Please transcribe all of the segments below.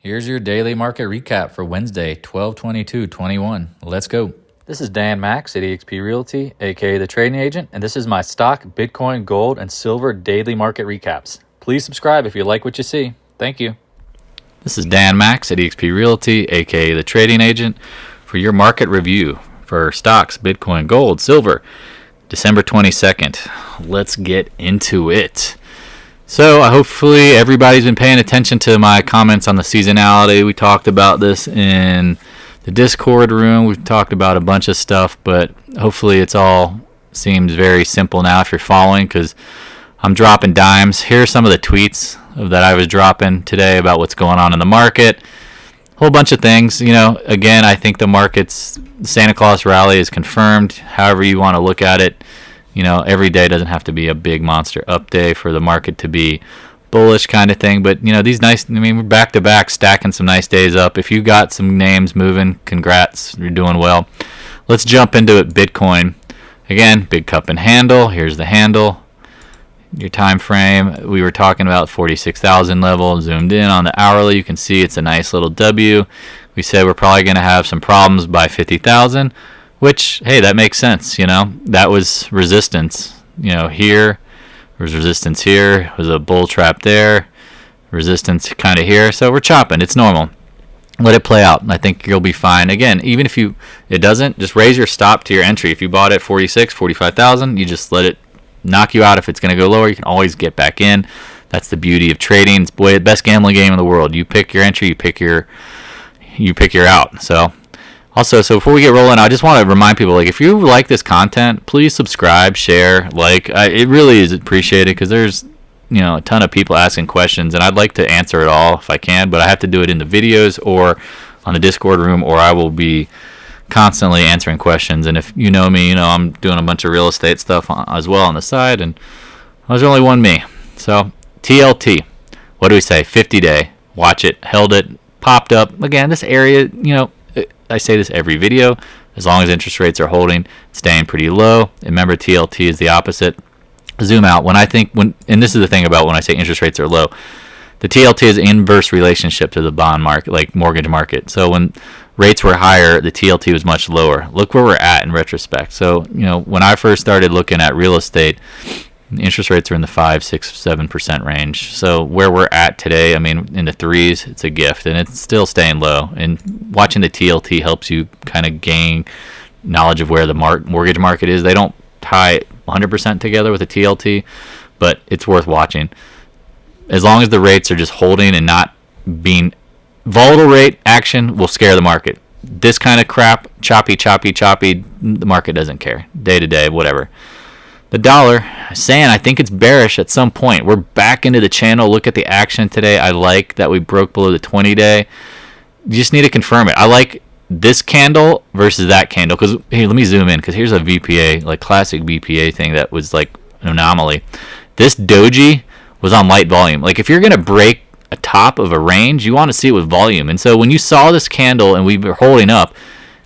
Here's your daily market recap for Wednesday, 12/22/21. Let's go. This is Dan Max at EXP Realty, aka the Trading Agent, and this is my stock, Bitcoin, gold, and silver daily market recaps. Please subscribe if you like what you see. Thank you. This is Dan Max at EXP Realty, aka the Trading Agent, for your market review for stocks, Bitcoin, gold, silver, December 22nd. Let's get into it. So hopefully everybody's been paying attention to my comments on the seasonality. We talked about this in the Discord room. We've talked about a bunch of stuff, but hopefully it's all seems very simple now if you're following, because I'm dropping dimes. Here are some of the tweets that I was dropping today about what's going on in the market. A whole bunch of things. Again, I think the market's Santa Claus rally is confirmed, however you want to look at it. Every day doesn't have to be a big monster up day for the market to be bullish kind of thing. But, we're back to back stacking some nice days up. If you got some names moving, congrats, you're doing well. Let's jump into it. Bitcoin. Again, big cup and handle. Here's the handle. Your time frame. We were talking about 46,000 level. Zoomed in on the hourly. You can see it's a nice little W. We said we're probably going to have some problems by 50,000. Which, hey, that makes sense, That was resistance, here. There was resistance here. There was a bull trap there. Resistance kind of here. So we're chopping. It's normal. Let it play out. I think you'll be fine. Again, even if it doesn't, just raise your stop to your entry. If you bought at 45,000, you just let it knock you out. If it's going to go lower, you can always get back in. That's the beauty of trading. It's, the best gambling game in the world. You pick your entry, you pick your out. So before we get rolling, I just want to remind people, if you like this content, please subscribe, share, it really is appreciated, because there's, a ton of people asking questions, and I'd like to answer it all if I can, but I have to do it in the videos or on the Discord room, or I will be constantly answering questions. And if you know me, I'm doing a bunch of real estate stuff as well on the side, and there's only one me. So, TLT, what do we say? 50-day. Watch it, held it, popped up. Again, this area, I say this every video, as long as interest rates are holding, staying pretty low. Remember, TLT is the opposite. Zoom out. And this is the thing about when I say interest rates are low, the TLT is inverse relationship to the bond market, like mortgage market. So when rates were higher, the TLT was much lower. Look where we're at in retrospect. So, when I first started looking at real estate, interest rates are in the 5, 6, 7% range. So where we're at today, in the 3s, it's a gift, and it's still staying low. And watching the TLT helps you kind of gain knowledge of where the mortgage market is. They don't tie 100% together with the TLT, but it's worth watching. As long as the rates are just holding and not being volatile, rate action will scare the market. This kind of crap, choppy, the market doesn't care. Day to day, whatever. The dollar, saying I think it's bearish at some point. We're back into the channel. Look at the action today. I like that we broke below the 20-day. You just need to confirm it. I like this candle versus that candle. Because, hey, let me zoom in, because here's a VPA, classic VPA thing that was an anomaly. This doji was on light volume. If you're going to break a top of a range, you want to see it with volume. And so when you saw this candle and we were holding up,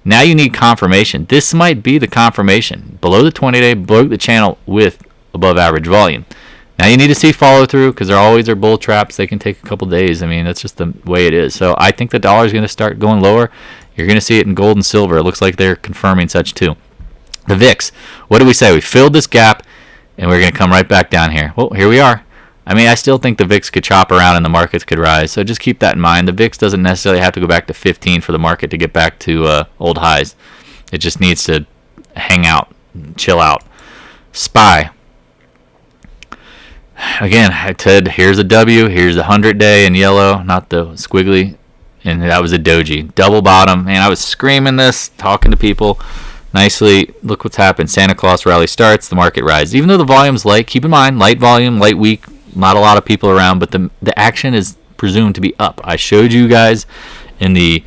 now you need confirmation. This might be the confirmation. Below the 20-day, broke the channel with above average volume. Now you need to see follow through, because there always are bull traps. They can take a couple days. That's just the way it is. So I think the dollar is going to start going lower. You're going to see it in gold and silver. It looks like they're confirming such too. The VIX, what do we say? We filled this gap, and we're going to come right back down here. Well, here we are. I still think the VIX could chop around and the markets could rise. So just keep that in mind. The VIX doesn't necessarily have to go back to 15 for the market to get back to old highs. It just needs to hang out, chill out. SPY. Again, I said here's a W. Here's the 100-day in yellow, not the squiggly. And that was a doji. Double bottom. And I was screaming this, talking to people nicely. Look what's happened. Santa Claus rally starts. The market rises. Even though the volume's light, keep in mind, light volume, light week. Not a lot of people around, but the action is presumed to be up. I showed you guys in the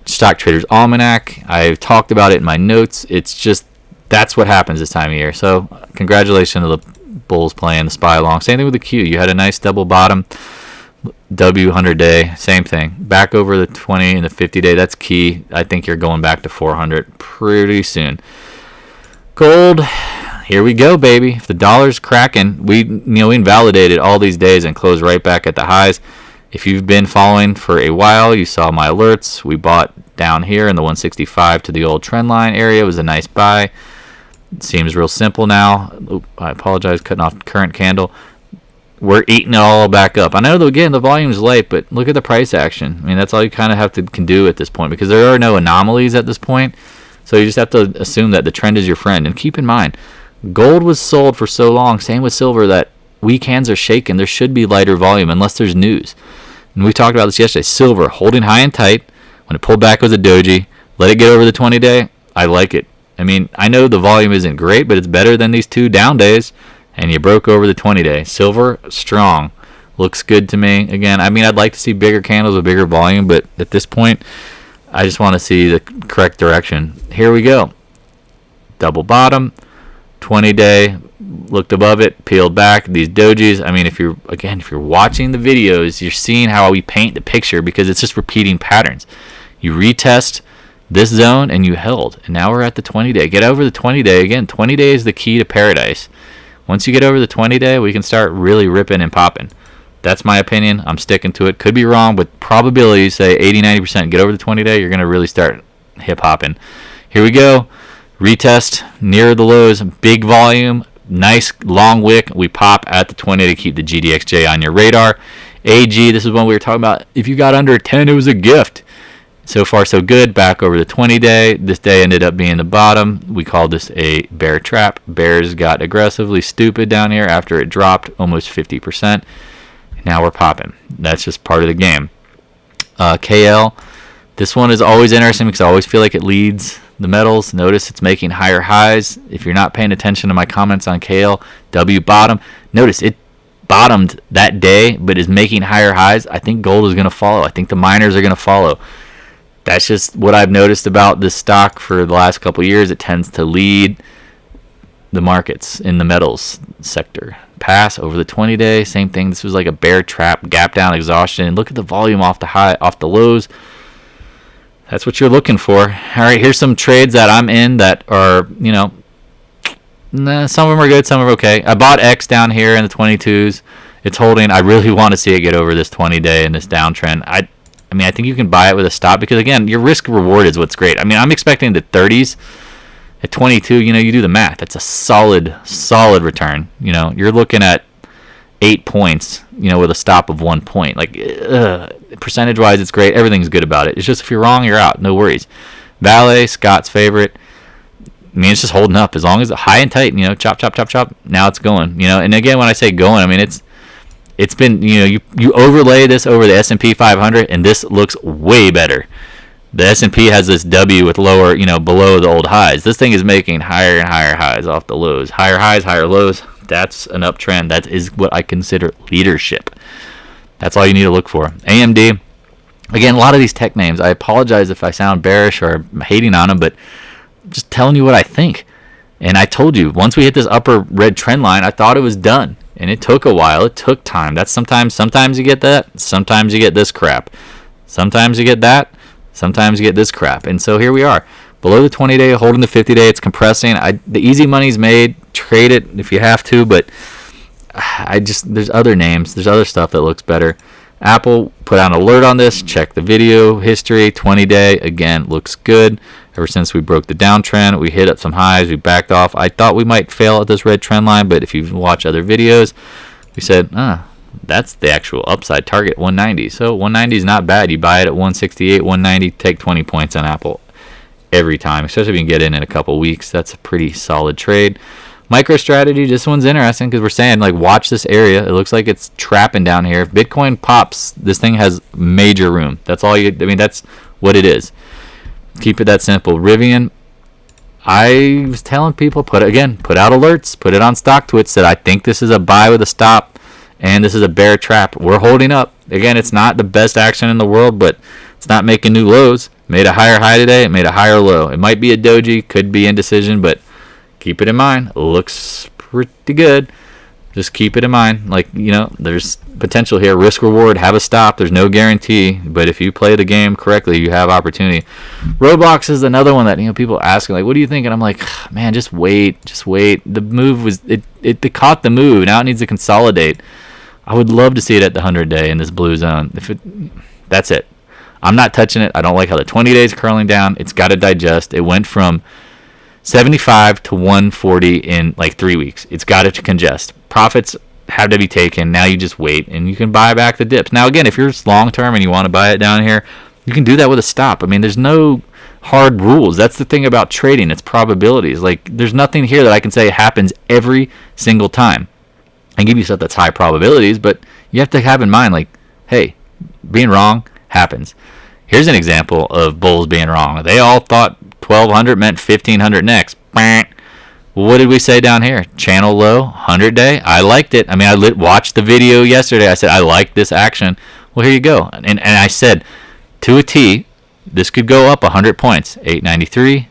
Stock Traders Almanac. I've talked about it in my notes. It's just, that's what happens this time of year. So congratulations to the bulls playing the SPY long. Same thing with the Q. You had a nice double bottom. W 100-day, same thing. Back over the 20 and the 50-day. That's key. I think you're going back to 400 pretty soon. Gold. Here we go, baby. If the dollar's cracking, we invalidated all these days and closed right back at the highs. If you've been following for a while, you saw my alerts. We bought down here in the 165 to the old trend line area. It was a nice buy. It seems real simple now. Oop, I apologize, cutting off the current candle. We're eating it all back up. I know, again, the volume's late, but look at the price action. I mean, that's all you kind of can do at this point, because there are no anomalies at this point. So you just have to assume that the trend is your friend. And keep in mind, gold was sold for so long, same with silver, that weak hands are shaken. There should be lighter volume unless there's news. And we talked about this yesterday. Silver holding high and tight. When it pulled back, it was a doji. Let it get over the 20-day. I like it. I mean, I know the volume isn't great, but it's better than these 2 down days. And you broke over the 20-day. Silver, strong. Looks good to me. Again, I mean, I'd like to see bigger candles with bigger volume, but at this point, I just want to see the correct direction. Here we go. Double bottom, 20-day, looked above it, peeled back. These dojis, I mean, if you're watching the videos, you're seeing how we paint the picture, because it's just repeating patterns. You retest this zone and you held, and now we're at the 20-day. Get over the 20-day. Again, 20-day is the key to paradise. Once you get over the 20-day, we can start really ripping and popping. That's my opinion. I'm sticking to it. Could be wrong, but probabilities say 80-90%. Get over the 20-day, you're going to really start hip-hopping. Here we go. Retest near the lows. Big volume. Nice long wick. We pop at the 20 to keep the GDXJ on your radar. AG, this is one we were talking about. If you got under 10, it was a gift. So far, so good. Back over the 20-day. This day ended up being the bottom. We called this a bear trap. Bears got aggressively stupid down here after it dropped almost 50%. Now we're popping. That's just part of the game. KL, this one is always interesting because I always feel like it leads the metals. Notice it's making higher highs. If you're not paying attention to my comments on KL, W bottom. Notice it bottomed that day, but is making higher highs. I think gold is going to follow. I think the miners are going to follow. That's just what I've noticed about this stock for the last couple of years. It tends to lead the markets in the metals sector. PAAS over the 20-day, same thing. This was like a bear trap, gap down, exhaustion. And look at the volume off the lows. That's what you're looking for. All right, here's some trades that I'm in that are, some of them are good, some of them are okay. I bought X down here in the 22s. It's holding. I really want to see it get over this 20-day and this downtrend. I think you can buy it with a stop because, again, your risk reward is what's great. I mean, I'm expecting the 30s. At 22, you do the math. That's a solid return. You're looking at 8 points, with a stop of 1 point. Like, percentage-wise, it's great. Everything's good about it. It's just if you're wrong, you're out. No worries. VALE, Scott's favorite. I mean, it's just holding up. As long as it's high and tight, chop, chop, chop, chop. Now it's going, And again, when I say going, I mean, it's been, you overlay this over the S&P 500, and this looks way better. The S&P has this W with lower, below the old highs. This thing is making higher and higher highs off the lows. Higher highs, higher lows. That's an uptrend. That is what I consider leadership. That's all you need to look for. AMD, again, a lot of these tech names, I apologize if I sound bearish or hating on them, but I'm just telling you what I think. And I told you, once we hit this upper red trend line, I thought it was done. And it took a while. It took time. That's sometimes you get that. Sometimes you get this crap. Sometimes you get that. Sometimes you get this crap. And so here we are. Below the 20-day, holding the 50-day. It's compressing. The easy money's made. Trade it if you have to. But there's other names. There's other stuff that looks better. Apple put out an alert on this. Check the video history. 20-day, again, looks good. Ever since we broke the downtrend, we hit up some highs. We backed off. I thought we might fail at this red trend line. But if you watch other videos, we said, that's the actual upside target, 190. So 190 is not bad. You buy it at 168, 190, take 20 points on Apple every time, especially if you can get in a couple weeks. That's a pretty solid trade. MicroStrategy, this one's interesting because we're saying, watch this area. It looks like it's trapping down here. If Bitcoin pops, this thing has major room. That's all that's what it is. Keep it that simple. RIVN, I was telling people, put out alerts, put it on StockTwits, said I think this is a buy with a stop. And this is a bear trap. We're holding up. Again, it's not the best action in the world, but it's not making new lows. Made a higher high today. It made a higher low. It might be a doji. Could be indecision, but keep it in mind. It looks pretty good. Just keep it in mind. There's potential here. Risk reward. Have a stop. There's no guarantee. But if you play the game correctly, you have opportunity. Roblox is another one that people ask, what do you think? And I'm like, man, just wait. The move was it caught the move. Now it needs to consolidate. I would love to see it at the 100-day in this blue zone. That's it. I'm not touching it. I don't like how the 20 days curling down. It's got to digest. It went from 75 to 140 in like 3 weeks. It's got to congest. Profits have to be taken. Now you just wait and you can buy back the dips. Now again, if you're long term and you want to buy it down here, you can do that with a stop. I mean, there's no hard rules. That's the thing about trading. It's probabilities. Like, there's nothing here that I can say happens every single time. I give you stuff that's high probabilities, but you have to have in mind, like, hey, being wrong happens. Here's an example of bulls being wrong. They all thought 1200 meant 1500 next. What did we say down here? Channel low, 100-day. I liked it. I mean, I watched the video yesterday. I said, I like this action. Well, here you go. And I said, to a T, this could go up 100 points. 893.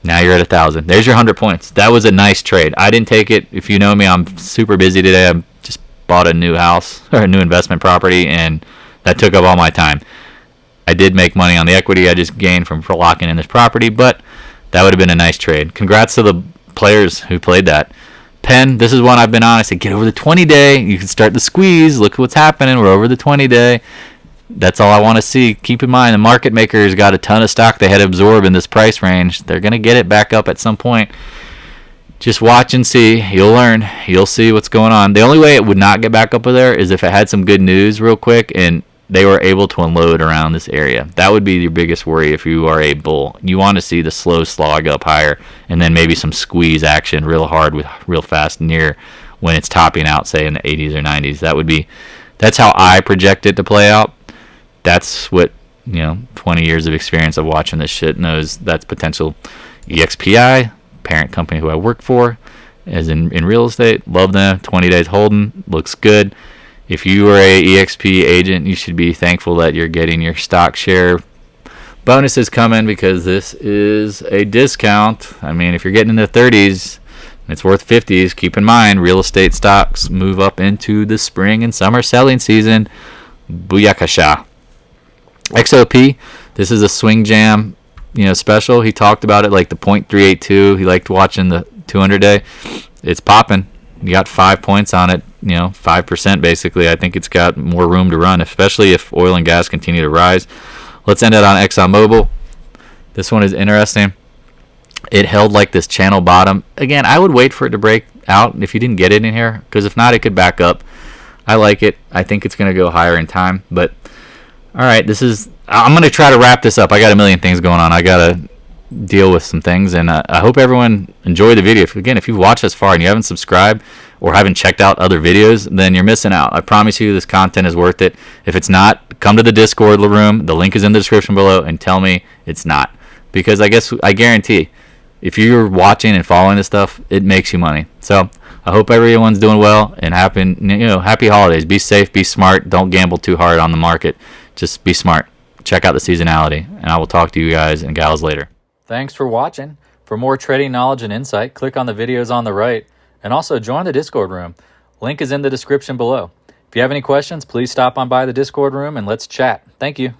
Now you're at 1,000. There's your 100 points. That was a nice trade. I didn't take it. If you know me, I'm super busy today. I just bought a new house or a new investment property, and that took up all my time. I did make money on the equity I just gained from locking in this property, but that would have been a nice trade. Congrats to the players who played that. PENN, this is one I've been on. I said, get over the 20-day. You can start the squeeze. Look what's happening. We're over the 20-day. That's all I want to see. Keep in mind, the market makers got a ton of stock they had to absorb in this price range. They're going to get it back up at some point. Just watch and see. You'll learn. You'll see what's going on. The only way it would not get back up there is if it had some good news real quick and they were able to unload around this area. That would be your biggest worry if you are a bull. You want to see the slow slog up higher and then maybe some squeeze action real hard with real fast near when it's topping out, say in the 80s or 90s. That's how I project it to play out. That's what, 20 years of experience of watching this shit knows. That's potential. EXPI, parent company who I work for, as in real estate. Love them. 20 days holding. Looks good. If you are a EXP agent, you should be thankful that you're getting your stock share bonuses coming because this is a discount. I mean, if you're getting in the 30s and it's worth 50s, keep in mind real estate stocks move up into the spring and summer selling season. Booyakasha. XOP, this is a swing jam, special. He talked about it like the .382. He liked watching the 200-day. It's popping. You got 5 points on it, 5% basically. I think it's got more room to run, especially if oil and gas continue to rise. Let's end it on Exxon Mobil. This one is interesting. It held like this channel bottom. Again, I would wait for it to break out if you didn't get it in here, because if not, it could back up. I like it. I think it's going to go higher in time, but all right, I'm going to try to wrap this up. I got a million things going on. I got to deal with some things, and I hope everyone enjoyed the video. If you've watched this far and you haven't subscribed or haven't checked out other videos, then you're missing out. I promise you this content is worth it. If it's not, come to the Discord room. The link is in the description below, and tell me it's not. Because I guarantee, if you're watching and following this stuff, it makes you money. So I hope everyone's doing well and happy holidays. Be safe, be smart. Don't gamble too hard on the market. Just be smart. Check out the seasonality, and I will talk to you guys and gals later. Thanks for watching. For more trading knowledge and insight, click on the videos on the right, and also join the Discord room. Link is in the description below. If you have any questions, please stop on by the Discord room and let's chat. Thank you.